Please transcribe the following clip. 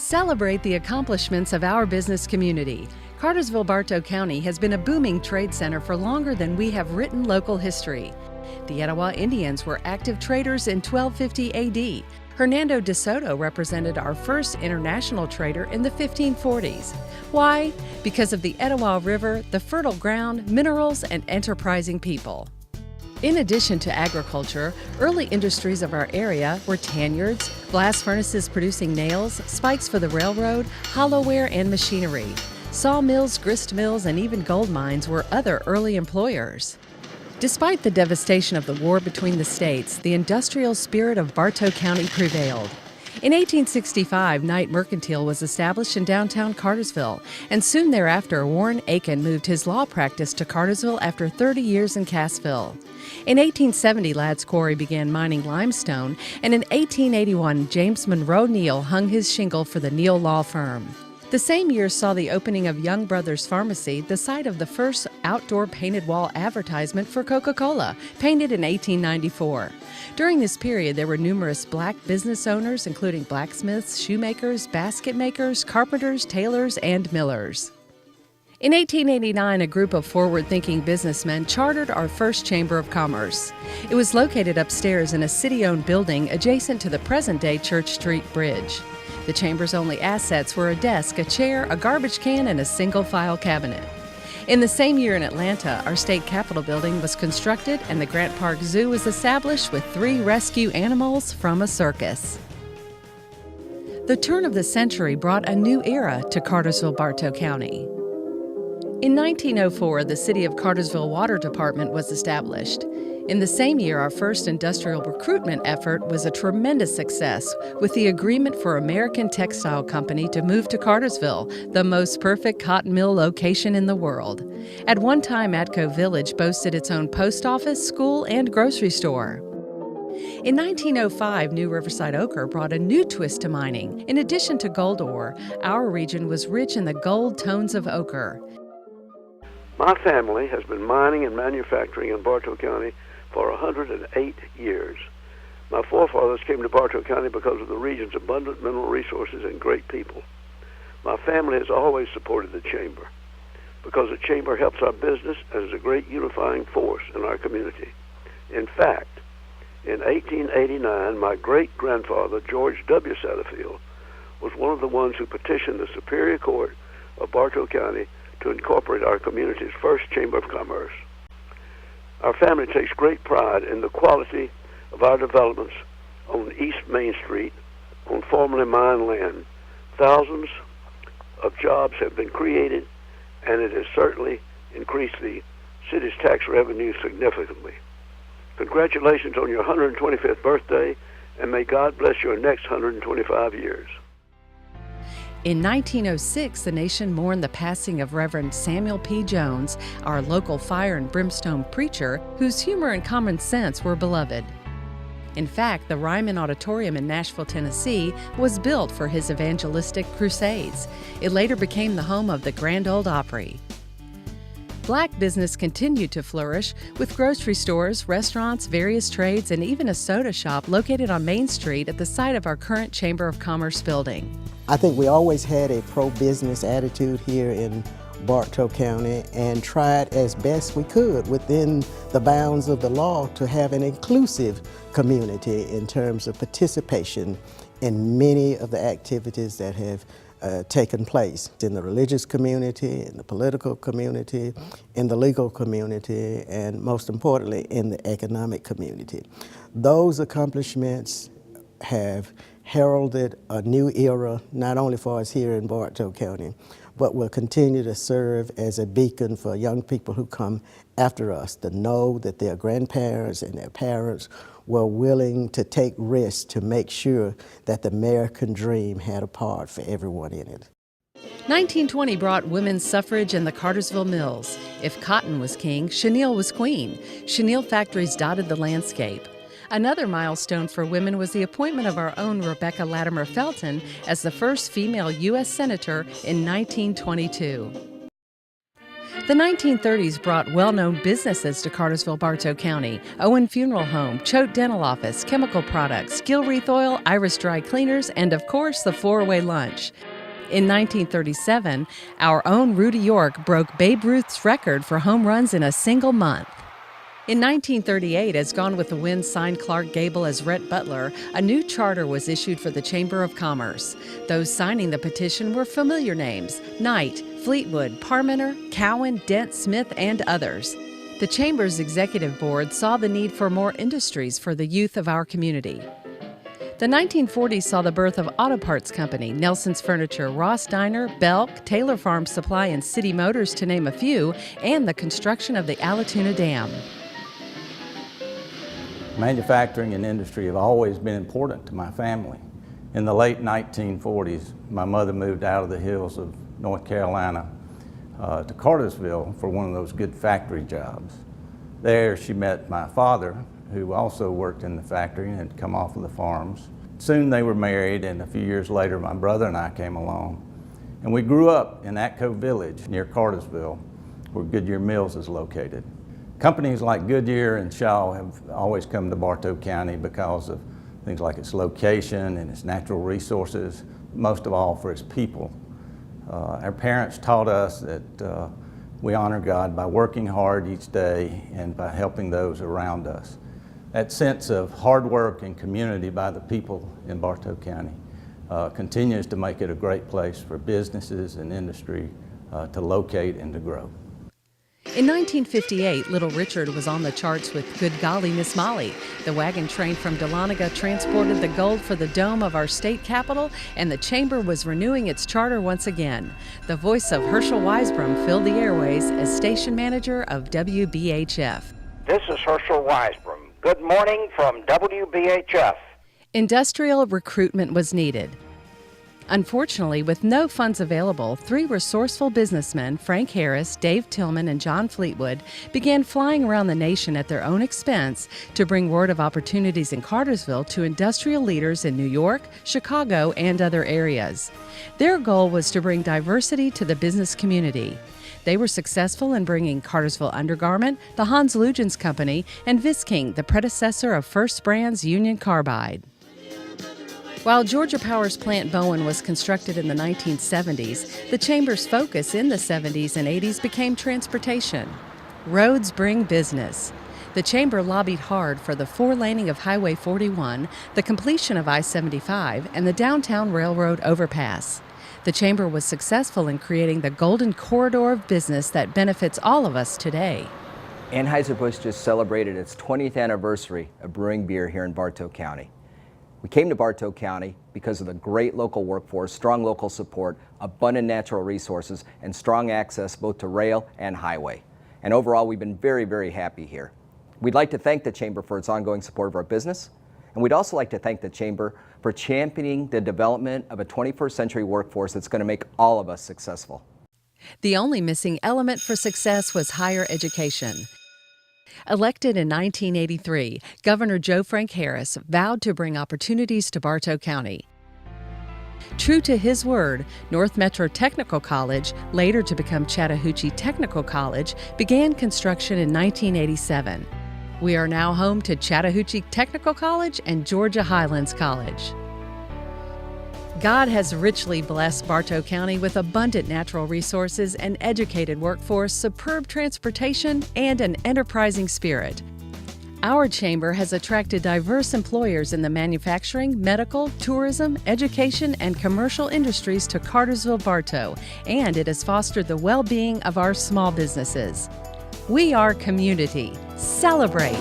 Celebrate the accomplishments of our business community. Cartersville-Bartow County has been a booming trade center for longer than we have written local history. The Etowah Indians were active traders in 1250 AD. Hernando de Soto represented our first international trader in the 1540s. Why? Because of the Etowah River, the fertile ground, minerals, and enterprising people. In addition to agriculture, early industries of our area were tanyards, blast furnaces producing nails, spikes for the railroad, hollowware, and machinery. Sawmills, grist mills, and even gold mines were other early employers. Despite the devastation of the war between the states, the industrial spirit of Bartow County prevailed. In 1865, Knight Mercantile was established in downtown Cartersville, and soon thereafter, Warren Aiken moved his law practice to Cartersville after 30 years in Cassville. In 1870, Ladd's Quarry began mining limestone, and in 1881, James Monroe Neal hung his shingle for the Neal Law Firm. The same year saw the opening of Young Brothers Pharmacy, the site of the first outdoor painted wall advertisement for Coca-Cola, painted in 1894. During this period, there were numerous black business owners, including blacksmiths, shoemakers, basket makers, carpenters, tailors, and millers. In 1889, a group of forward-thinking businessmen chartered our first Chamber of Commerce. It was located upstairs in a city-owned building adjacent to the present-day Church Street Bridge. The Chamber's only assets were a desk, a chair, a garbage can, and a single-file cabinet. In the same year in Atlanta, our state capitol building was constructed and the Grant Park Zoo was established with 3 rescue animals from a circus. The turn of the century brought a new era to Cartersville-Bartow County. In 1904, the City of Cartersville Water Department was established. In the same year, our first industrial recruitment effort was a tremendous success with the agreement for American Textile Company to move to Cartersville, the most perfect cotton mill location in the world. At one time, Atco Village boasted its own post office, school, and grocery store. In 1905, New Riverside Ochre brought a new twist to mining. In addition to gold ore, our region was rich in the gold tones of ochre. My family has been mining and manufacturing in Bartow County for 108 years. My forefathers came to Bartow County because of the region's abundant mineral resources and great people. My family has always supported the Chamber because the Chamber helps our business and is a great unifying force in our community. In fact, in 1889, my great-grandfather, George W. Satterfield, was one of the ones who petitioned the Superior Court of Bartow County to incorporate our community's first Chamber of Commerce. Our family takes great pride in the quality of our developments on East Main Street, on formerly mined land. Thousands of jobs have been created, and it has certainly increased the city's tax revenue significantly. Congratulations on your 125th birthday, and may God bless your next 125 years. In 1906, the nation mourned the passing of Reverend Samuel P. Jones, our local fire and brimstone preacher, whose humor and common sense were beloved. In fact, the Ryman Auditorium in Nashville, Tennessee, was built for his evangelistic crusades. It later became the home of the Grand Ole Opry. Black business continued to flourish, with grocery stores, restaurants, various trades, and even a soda shop located on Main Street at the site of our current Chamber of Commerce building. I think we always had a pro-business attitude here in Bartow County and tried as best we could within the bounds of the law to have an inclusive community in terms of participation in many of the activities that have taken place in the religious community, in the political community, in the legal community, and most importantly, in the economic community. Those accomplishments have heralded a new era, not only for us here in Bartow County, but will continue to serve as a beacon for young people who come after us to know that their grandparents and their parents were willing to take risks to make sure that the American dream had a part for everyone in it. 1920 brought women's suffrage and the Cartersville mills. If cotton was king, chenille was queen. Chenille factories dotted the landscape. Another milestone for women was the appointment of our own Rebecca Latimer Felton as the first female U.S. Senator in 1922. The 1930s brought well-known businesses to Cartersville-Bartow County: Owen Funeral Home, Choate Dental Office, Chemical Products, Gill Wreath Oil, Iris Dry Cleaners, and of course the Four-Way Lunch. In 1937, our own Rudy York broke Babe Ruth's record for home runs in a single month. In 1938, as Gone with the Wind signed Clark Gable as Rhett Butler, a new charter was issued for the Chamber of Commerce. Those signing the petition were familiar names: Knight, Fleetwood, Parmenter, Cowan, Dent, Smith, and others. The Chamber's executive board saw the need for more industries for the youth of our community. The 1940s saw the birth of Auto Parts Company, Nelson's Furniture, Ross Diner, Belk, Taylor Farm Supply, and City Motors, to name a few, and the construction of the Allatoona Dam. Manufacturing and industry have always been important to my family. In the late 1940s, my mother moved out of the hills of North Carolina to Cartersville for one of those good factory jobs. There she met my father, who also worked in the factory and had come off of the farms. Soon they were married, and a few years later my brother and I came along. And we grew up in Atco Village near Cartersville, where Goodyear Mills is located. Companies like Goodyear and Shaw have always come to Bartow County because of things like its location and its natural resources, most of all for its people. Our parents taught us that we honor God by working hard each day and by helping those around us. That sense of hard work and community by the people in Bartow County continues to make it a great place for businesses and industry to locate and to grow. In 1958, Little Richard was on the charts with Good Golly Miss Molly. The wagon train from Dahlonega transported the gold for the dome of our state capitol, and the Chamber was renewing its charter once again. The voice of Herschel Weisbrom filled the airways as station manager of WBHF. This is Herschel Weisbrom. Good morning from WBHF. Industrial recruitment was needed. Unfortunately, with no funds available, three resourceful businessmen, Frank Harris, Dave Tillman, and John Fleetwood, began flying around the nation at their own expense to bring word of opportunities in Cartersville to industrial leaders in New York, Chicago, and other areas. Their goal was to bring diversity to the business community. They were successful in bringing Cartersville Undergarment, the Hans Lugens Company, and Visking, the predecessor of First Brand's Union Carbide. While Georgia Power's Plant Bowen was constructed in the 1970s, the Chamber's focus in the 70s and 80s became transportation. Roads bring business. The Chamber lobbied hard for the four-laning of Highway 41, the completion of I-75, and the downtown railroad overpass. The Chamber was successful in creating the golden corridor of business that benefits all of us today. Anheuser-Busch just celebrated its 20th anniversary of brewing beer here in Bartow County. We came to Bartow County because of the great local workforce, strong local support, abundant natural resources, and strong access both to rail and highway. And overall, we've been very, very happy here. We'd like to thank the Chamber for its ongoing support of our business, and we'd also like to thank the Chamber for championing the development of a 21st century workforce that's going to make all of us successful. The only missing element for success was higher education. Elected in 1983, Governor Joe Frank Harris vowed to bring opportunities to Bartow County. True to his word, North Metro Technical College, later to become Chattahoochee Technical College, began construction in 1987. We are now home to Chattahoochee Technical College and Georgia Highlands College. God has richly blessed Bartow County with abundant natural resources, an educated workforce, superb transportation, and an enterprising spirit. Our Chamber has attracted diverse employers in the manufacturing, medical, tourism, education, and commercial industries to Cartersville-Bartow, and it has fostered the well-being of our small businesses. We are community. Celebrate!